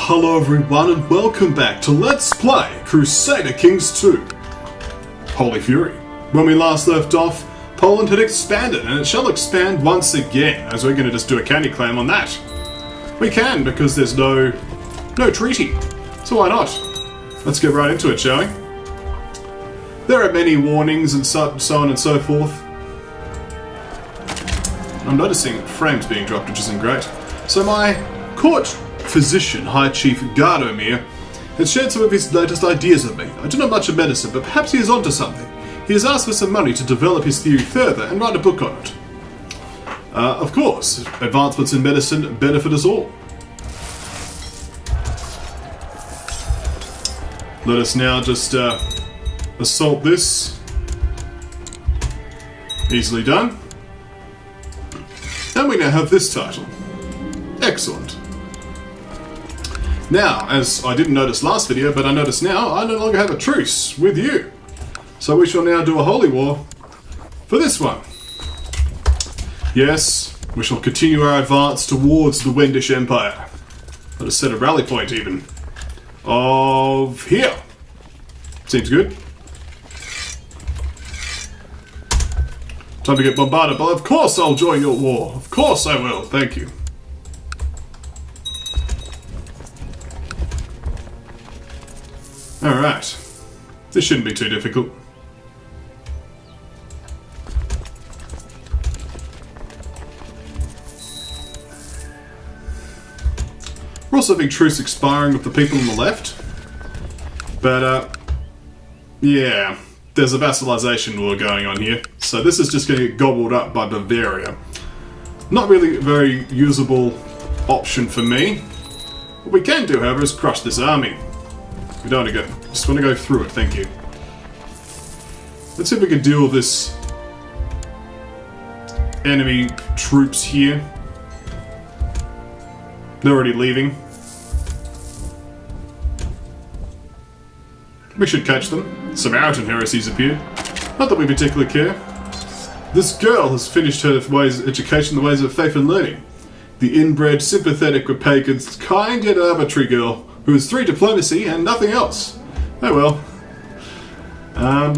Hello everyone and welcome back to Let's Play Crusader Kings 2. Holy Fury. When we last left off, Poland had expanded and it shall expand once again, as we're going to just do a candy clam on that. We can because there's no treaty, so why not? Let's get right into it, shall we? There are many warnings and so on and so forth. I'm noticing frames being dropped, which isn't great. So my court physician, High Chief Gardomir, has shared some of his latest ideas with me. I do not much of medicine, but perhaps he is onto something. He has asked for some money to develop his theory further and write a book on it. Of course, advancements in medicine benefit us all. Let us now just assault this. Easily done. And we now have this title. Excellent. Now, as I didn't notice last video, but I notice now, I no longer have a truce with you. So we shall now do a holy war for this one. Yes, we shall continue our advance towards the Wendish Empire. Let us set a rally point even. Of here. Seems good. Time to get bombarded, but of course I'll join your war. Of course I will, thank you. Alright. This shouldn't be too difficult. We're also having truce expiring with the people on the left. But, yeah. There's a vassalization war going on here. So this is just going to get gobbled up by Bavaria. Not really a very usable option for me. What we can do, however, is crush this army. We don't want to go. Just want to go through it, thank you. Let's see if we can deal with this enemy troops here. They're already leaving. We should catch them. Samaritan heresies appeared. Not that we particularly care. This girl has finished her education in the ways of faith and learning. The inbred, sympathetic with pagans, kind yet arbitrary girl who has 3 diplomacy and nothing else. Oh well. I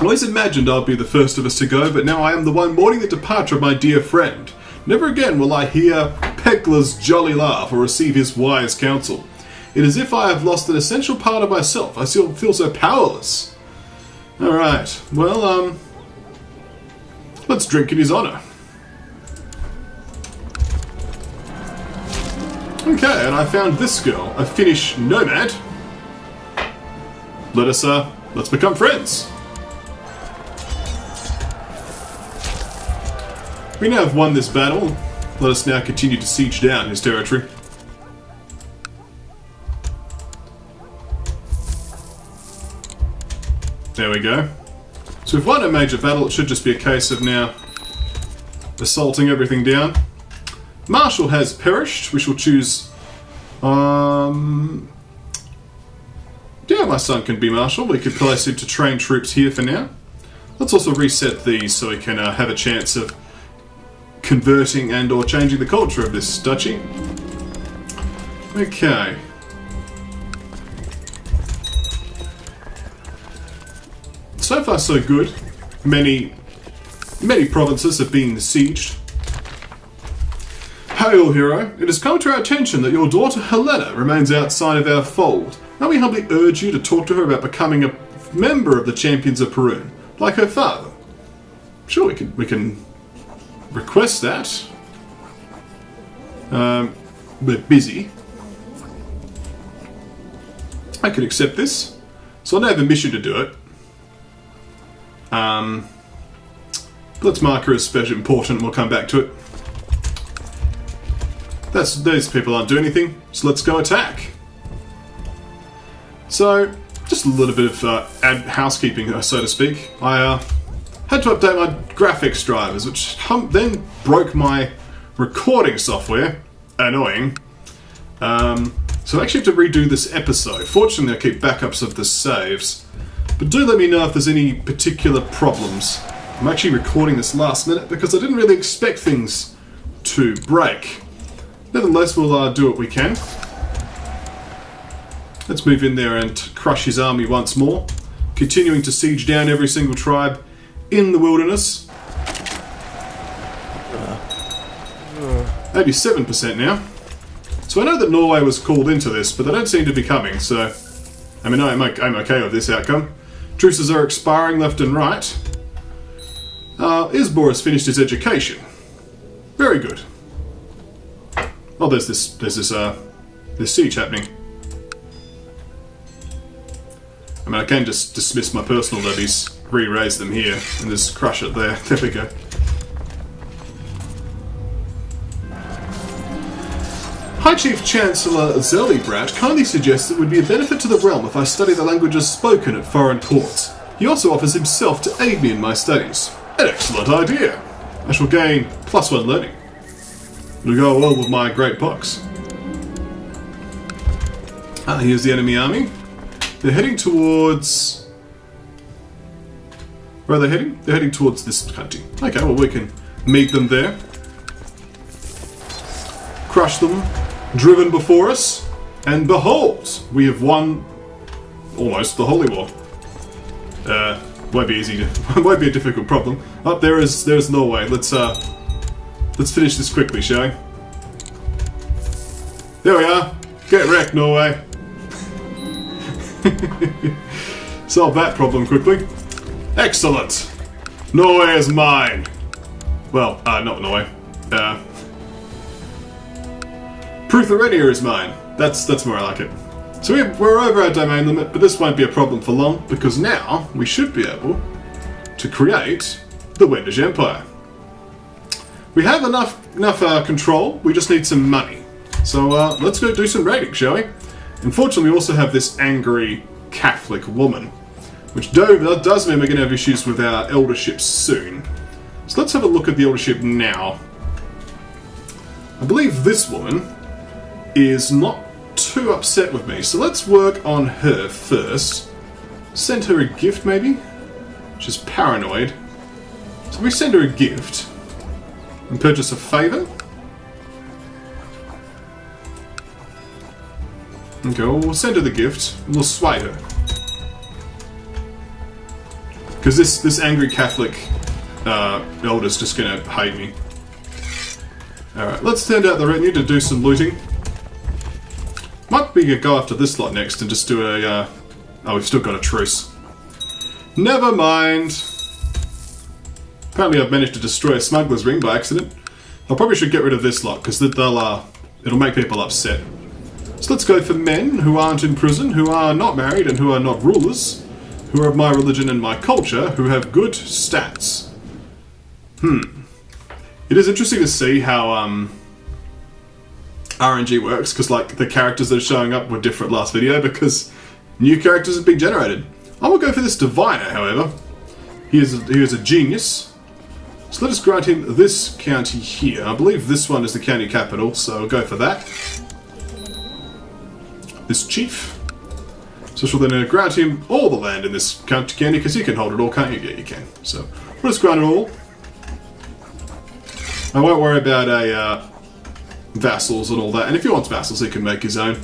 always imagined I'd be the first of us to go, but now I am the one mourning the departure of my dear friend. Never again will I hear Pekla's jolly laugh or receive his wise counsel. It is as if I have lost an essential part of myself. I still feel so powerless. Alright, well, let's drink in his honor. Okay, and I found this girl, a Finnish nomad. Let's become friends. We now have won this battle. Let us now continue to siege down his territory. There we go. So we've won a major battle. It should just be a case of now assaulting everything down. Marshall has perished. We shall choose... yeah, my son can be Marshal. We could place him to train troops here for now. Let's also reset these so we can have a chance of converting and or changing the culture of this duchy. Okay. So far so good. Many provinces have been besieged. Hail, hero! It has come to our attention that your daughter Helena remains outside of our fold. Now we humbly urge you to talk to her about becoming a member of the Champions of Perun, like her father. Sure, we can request that. We're busy. I could accept this. So I now have a mission to do it. Let's mark her as special important and we'll come back to it. These people aren't doing anything, so let's go attack. So, just a little bit of housekeeping, so to speak. I had to update my graphics drivers, which then broke my recording software. Annoying. So I actually have to redo this episode. Fortunately, I keep backups of the saves. But do let me know if there's any particular problems. I'm actually recording this last minute because I didn't really expect things to break. Nevertheless, we'll do what we can. Let's move in there and crush his army once more. Continuing to siege down every single tribe in the wilderness. Maybe 7% now. So I know that Norway was called into this, but they don't seem to be coming, so... I mean, I'm okay with this outcome. Truces are expiring left and right. Isbor has finished his education. Very good. Oh, there's this siege happening. I mean, I can just dismiss my personal levies, re-raise them here, and just crush it there. There we go. High Chief Chancellor Zelibrat kindly suggests it would be a benefit to the realm if I study the languages spoken at foreign courts. He also offers himself to aid me in my studies. An excellent idea! I shall gain +1 learning. It'll go well with my great box. Here's the enemy army. They're heading towards... Where are they heading? They're heading towards this country. Okay, well we can meet them there. Crush them. Driven before us. And behold! We have won almost the Holy War. Won't be easy to... won't be a difficult problem. Oh, there's Norway. Let's finish this quickly, shall we? There we are. Get wrecked, Norway. Solve that problem quickly. Excellent. Norway is mine. Well, not Norway. Pruthorenia is mine. That's more like it. So we're over our domain limit, but this won't be a problem for long, because now we should be able to create the Wendish Empire. We have enough control, we just need some money. So let's go do some raiding, shall we? Unfortunately, we also have this angry Catholic woman, which does mean we're going to have issues with our eldership soon. So let's have a look at the eldership now. I believe this woman is not too upset with me, so let's work on her first. Send her a gift, maybe? She's paranoid. So we send her a gift and purchase a favour. Okay, well, we'll send her the gift and we'll sway her. Because this angry Catholic elder's just going to hate me. Alright, let's send out the retinue to do some looting. Might be go after this lot next and just do a... oh, we've still got a truce. Never mind. Apparently I've managed to destroy a smuggler's ring by accident. I probably should get rid of this lot, because it'll make people upset. So let's go for men who aren't in prison, who are not married and who are not rulers, who are of my religion and my culture, who have good stats. It is interesting to see how RNG works, because like the characters that are showing up were different last video because new characters have been generated. I will go for this diviner, however. He is a genius. So let us grant him this county here. I believe this one is the county capital, so I'll go for that. This chief. So she'll then grant him all the land in this county, because you can hold it all, can't you? Yeah, you can. So we'll just grant it all. I won't worry about vassals and all that, and if he wants vassals, he can make his own.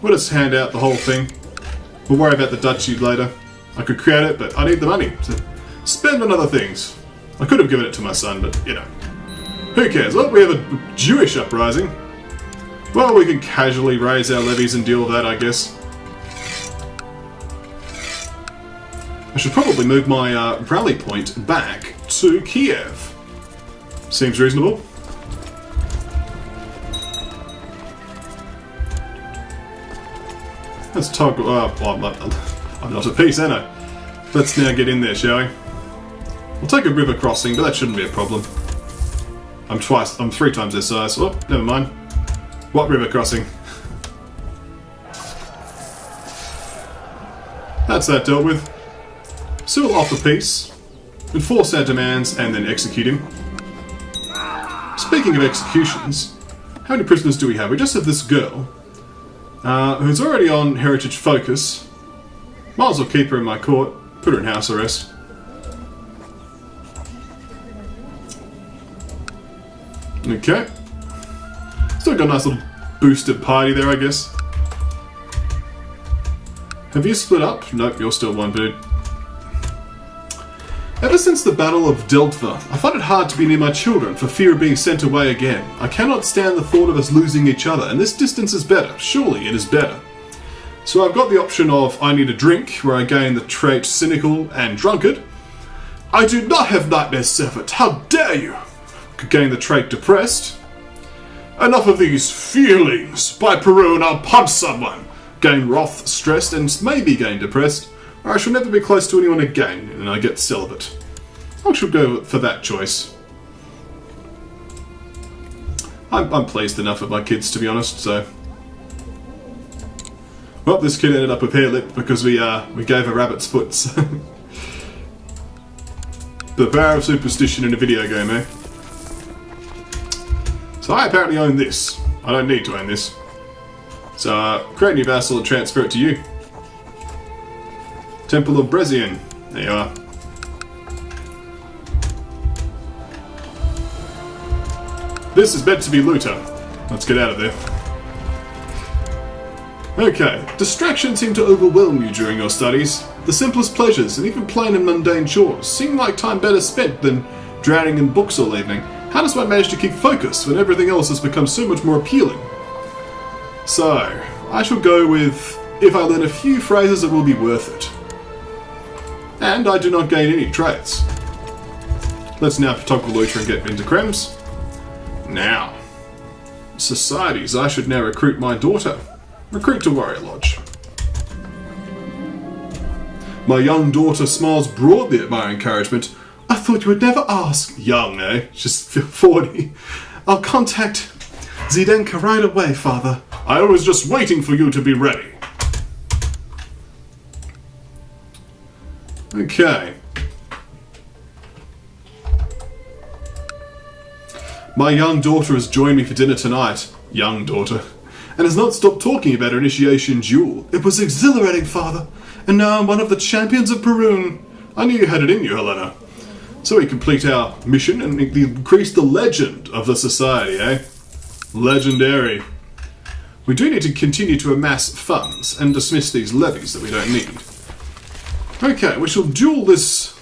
We'll just hand out the whole thing. We'll worry about the duchy later. I could create it, but I need the money to spend on other things. I could have given it to my son, but, you know. Who cares? Well, we have a Jewish uprising. Well, we can casually raise our levies and deal with that, I guess. I should probably move my rally point back to Kiev. Seems reasonable. Let's toggle... I'm not at peace, am I? Let's now get in there, shall we? We'll take a river crossing, but that shouldn't be a problem. I'm 3 times their size. Oh, never mind. What river crossing? That's that dealt with. So we'll offer peace, enforce our demands, and then execute him. Speaking of executions, how many prisoners do we have? We just have this girl, who's already on heritage focus. Might as well keep her in my court, put her in house arrest. Okay. Still got a nice little boosted party there, I guess. Have you split up? Nope, you're still one dude. Ever since the Battle of Deltva, I find it hard to be near my children for fear of being sent away again. I cannot stand the thought of us losing each other, and this distance is better. Surely it is better. So I've got the option of I need a drink, where I gain the trait Cynical and Drunkard. I do not have nightmares, servant. How dare you? Could gain the trait Depressed. Enough of these feelings. By Perun, I'll punch someone. Gain Wrath, Stressed, and maybe gain Depressed. Or I shall never be close to anyone again, and I get celibate. I shall go for that choice. I'm pleased enough with my kids, to be honest, so... Well, this kid ended up with hair lip because we gave a rabbit's foot. The power of superstition in a video game, eh? So I apparently own this. I don't need to own this. So, create a new vassal and transfer it to you. Temple of Brezian. There you are. This is meant to be Luther. Let's get out of there. Okay, distractions seem to overwhelm you during your studies. The simplest pleasures, and even plain and mundane chores, seem like time better spent than drowning in books all evening. How does one manage to keep focus when everything else has become so much more appealing? So, I shall go with, if I learn a few phrases, it will be worth it. And I do not gain any traits. Let's now toggle Luther and get into Krems. Now, societies, I should now recruit my daughter. Recruit to Warrior Lodge. My young daughter smiles broadly at my encouragement. I thought you would never ask. Young, eh? Just 40. I'll contact Zdenka right away, father. I was just waiting for you to be ready. Okay. My young daughter has joined me for dinner tonight. Young daughter. And has not stopped talking about her initiation duel. It was exhilarating, father. And now I'm one of the champions of Perun. I knew you had it in you, Helena. So we complete our mission and increase the legend of the society, eh? Legendary. We do need to continue to amass funds and dismiss these levies that we don't need. Okay, we shall duel this...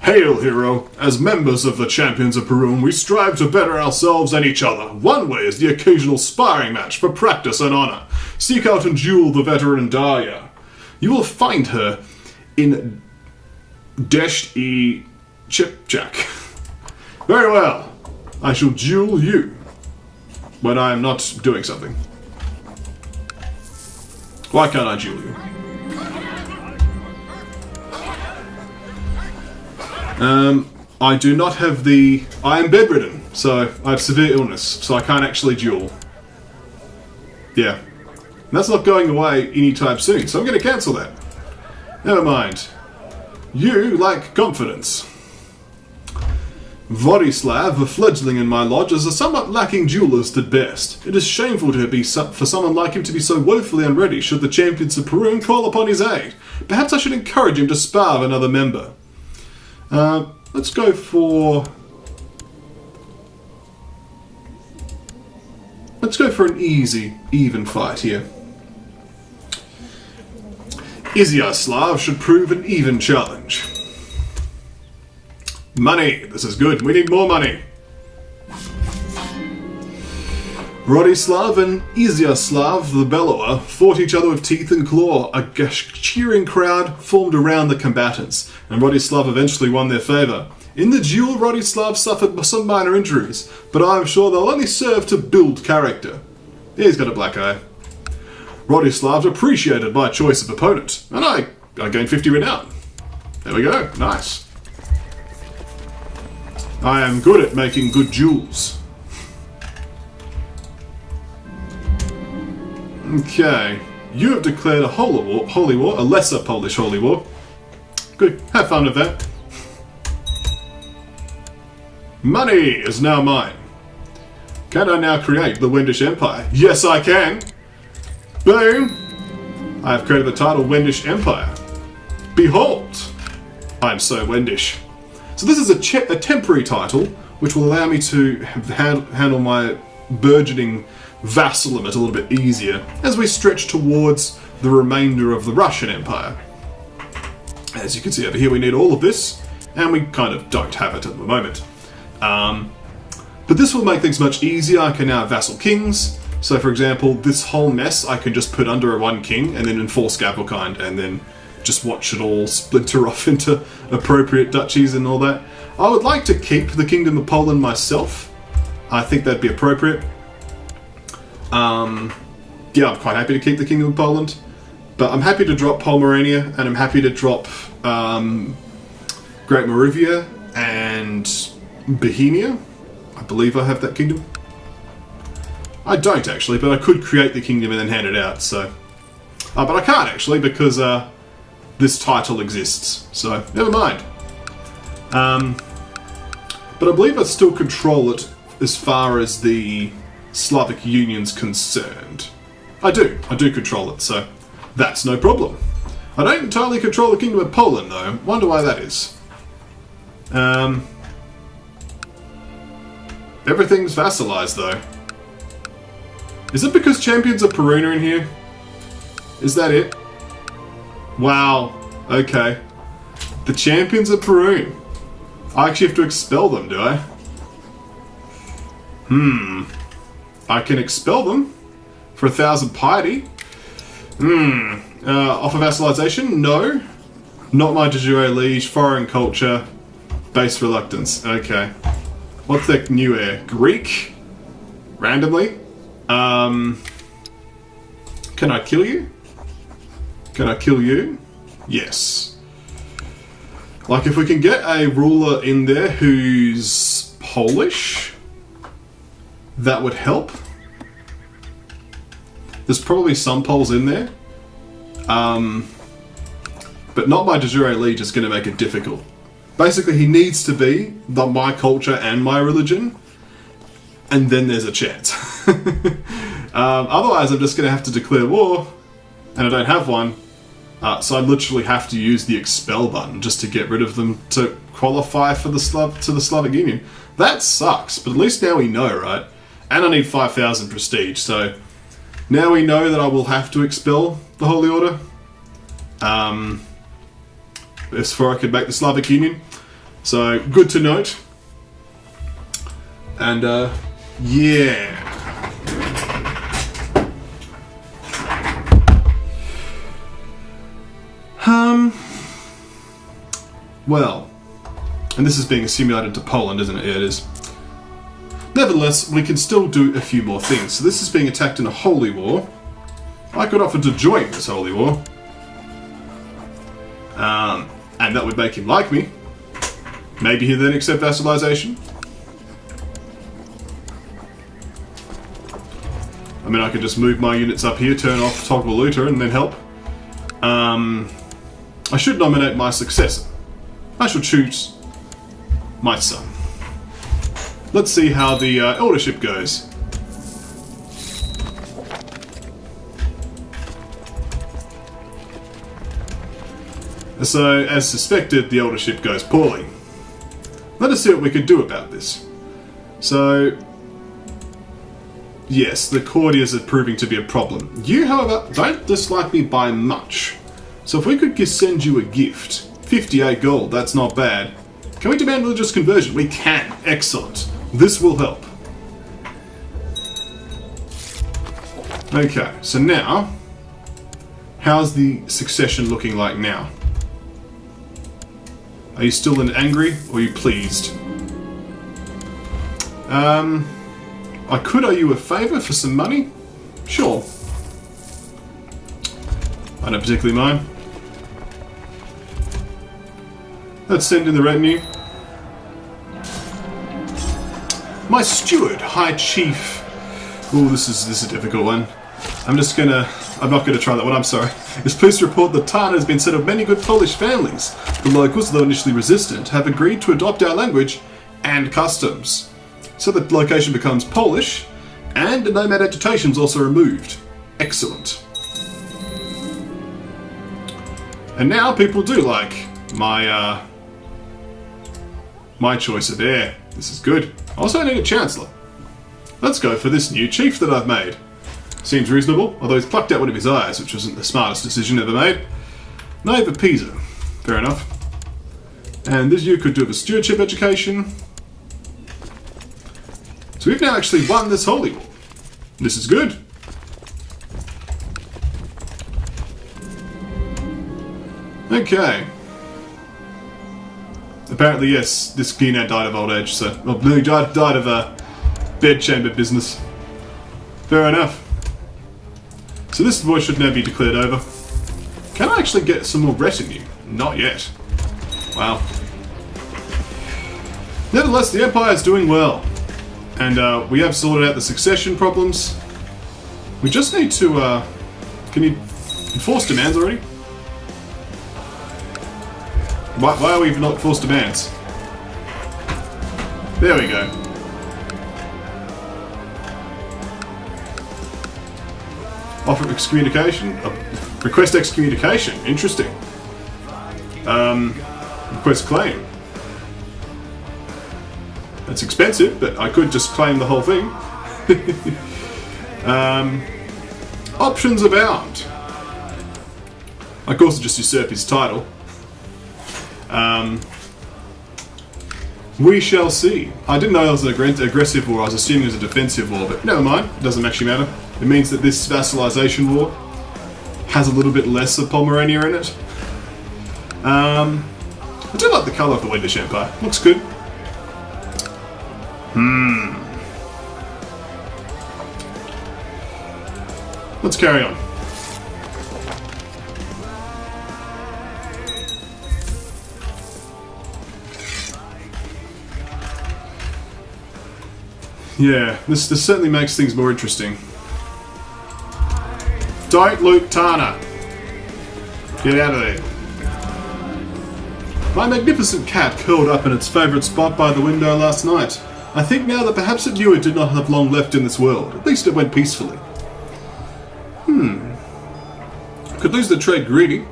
Hail, hero! As members of the Champions of Perun, we strive to better ourselves and each other. One way is the occasional sparring match for practice and honor. Seek out and duel the veteran Darya. You will find her in Desht-e-Chipchak. Very well. I shall duel you when I am not doing something. Why can't I duel you? I do not have the... I am bedridden, so I have severe illness, so I can't actually duel. Yeah. And that's not going away anytime soon, so I'm going to cancel that. Never mind. You lack confidence. Vodislav, a fledgling in my lodge, is a somewhat lacking duelist at best. It is shameful to be for someone like him to be so woefully unready should the champions of Perun call upon his aid. Perhaps I should encourage him to spar with another member. Let's go for... Let's go for an easy, even fight here. Izyaslav should prove an even challenge. Money! This is good. We need more money. Rodislav and Izyaslav, the Bellower, fought each other with teeth and claw. A cheering crowd formed around the combatants, and Rodislav eventually won their favour. In the duel, Rodislav suffered some minor injuries, but I am sure they'll only serve to build character. He's got a black eye. Rodislav appreciated my choice of opponent, and I gained 50 renown. There we go. Nice. I am good at making good duels. Okay, you have declared a holy war, a lesser Polish holy war. Good, have fun with that. Money is now mine. Can I now create the Wendish Empire? Yes, I can. Boom! I have created the title Wendish Empire. Behold! I am so Wendish. So this is a temporary title, which will allow me to handle my burgeoning vassalement a little bit easier as we stretch towards the remainder of the Russian Empire. As you can see over here, we need all of this, and we kind of don't have it at the moment. But this will make things much easier. I can now have vassal kings. So for example, this whole mess I can just put under one king and then enforce Gavelkind and then just watch it all splinter off into appropriate duchies and all that. I would like to keep the Kingdom of Poland myself. I think that'd be appropriate. Yeah, I'm quite happy to keep the Kingdom of Poland. But I'm happy to drop Pomerania, and I'm happy to drop Great Moravia and Bohemia. I believe I have that kingdom. I don't actually, but I could create the kingdom and then hand it out, so... but I can't actually, because this title exists, so never mind. But I believe I still control it as far as the Slavic Union's concerned. I do control it, so that's no problem. I don't entirely control the Kingdom of Poland, though. Wonder why that is. Everything's vassalized, though. Is it because Champions of Perun are in here? Is that it? Wow. Okay. The Champions of Perun. I actually have to expel them, do I? I can expel them for 1,000 piety. Offer vassalization? No. Not my de jure liege. Foreign culture. Base reluctance. Okay. What's that new heir? Greek? Randomly? Can I kill you? Can I kill you? Yes. Like, if we can get a ruler in there who's Polish, that would help. There's probably some Poles in there. But not my de jure liege is going to make it difficult. Basically, he needs to be my culture and my religion, and then there's a chance. Otherwise, I'm just going to have to declare war, and I don't have one. So I literally have to use the expel button just to get rid of them to qualify for the Slavic Union. That sucks, but at least now we know, right? And I need 5,000 prestige, so now we know that I will have to expel the Holy Order. Before I could make the Slavic Union. So, good to note. And, yeah. Well, and this is being assimilated to Poland, isn't it? Yeah, it is. Nevertheless, we can still do a few more things. So this is being attacked in a holy war. I could offer to join this holy war. And that would make him like me. Maybe he'd then accept vassalization. I mean, I could just move my units up here, turn off Toggle Looter, and then help. I should nominate my successor. I shall choose my son. Let's see how the eldership goes. So, as suspected, the eldership goes poorly. Let us see what we can do about this. So, yes, the courtiers are proving to be a problem. You, however, don't dislike me by much. So if we could send you a gift, 58 gold, that's not bad. Can we demand religious conversion? We can. Excellent. This will help. Okay, so now, how's the succession looking like now? Are you still angry, or are you pleased? I could owe you a favour for some money? Sure. I don't particularly mind. Let's send in the retinue. My steward, High Chief. Ooh, this is a difficult one. I'm not gonna try that one, I'm sorry. Is pleased to report that Tarn has been set of many good Polish families. The locals, though initially resistant, have agreed to adopt our language and customs. So the location becomes Polish, and nomad agitation is also removed. Excellent. And now people do like my my choice of heir. This is good. Also, I need a chancellor. Let's go for this new chief that I've made. Seems reasonable, although he's plucked out one of his eyes, which wasn't the smartest decision ever made. Knave of Pisa. Fair enough. And this you could do a stewardship education. So we've now actually won this holy war. This is good. Okay. Apparently, yes, this Gina died of old age, so... Well, no, he died of a bedchamber business. Fair enough. So this war should now be declared over. Can I actually get some more retinue? Not yet. Wow. Nevertheless, the Empire is doing well. And we have sorted out the succession problems. We just need to, can you enforce demands already? Why are we not forced demands? There we go. Offer excommunication? Request excommunication. Interesting. Request claim. That's expensive, but I could just claim the whole thing. Options abound. I could also just usurp his title. We shall see. I didn't know it was an aggressive war. I was assuming it was a defensive war, but never mind. It doesn't actually matter. It means that this vassalization war has a little bit less of Pomerania in it. I do like the colour of the Wendish Empire. Looks good. Let's carry on. Yeah, this certainly makes things more interesting. Don't loot Tana. Get out of there. My magnificent cat curled up in its favourite spot by the window last night. I think now that perhaps it knew it did not have long left in this world. At least it went peacefully. Could lose the trade greedy,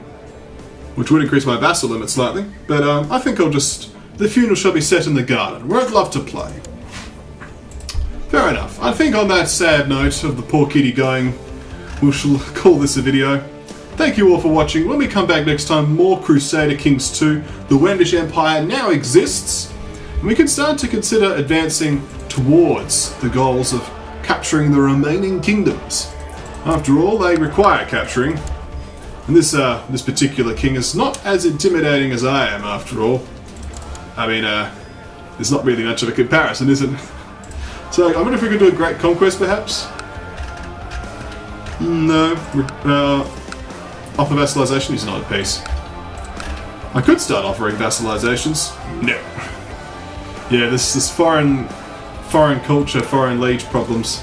which would increase my vassal limit slightly, but I think I'll just... The funeral shall be set in the garden, where I'd love to play. Fair enough. I think on that sad note of the poor kitty going, we shall call this a video. Thank you all for watching. When we come back next time, more Crusader Kings 2. The Wendish Empire now exists, and we can start to consider advancing towards the goals of capturing the remaining kingdoms. After all, they require capturing. And this particular king is not as intimidating as I am, after all. I mean, there's not really much of a comparison, is it? So, I wonder if we could do a great conquest, perhaps? No. Offer vassalization? He's not at peace. I could start offering vassalizations. No. Yeah, this foreign culture, foreign liege problems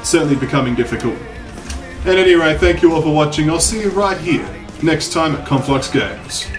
certainly becoming difficult. At any rate, thank you all for watching. I'll see you right here next time at KonfluxGames.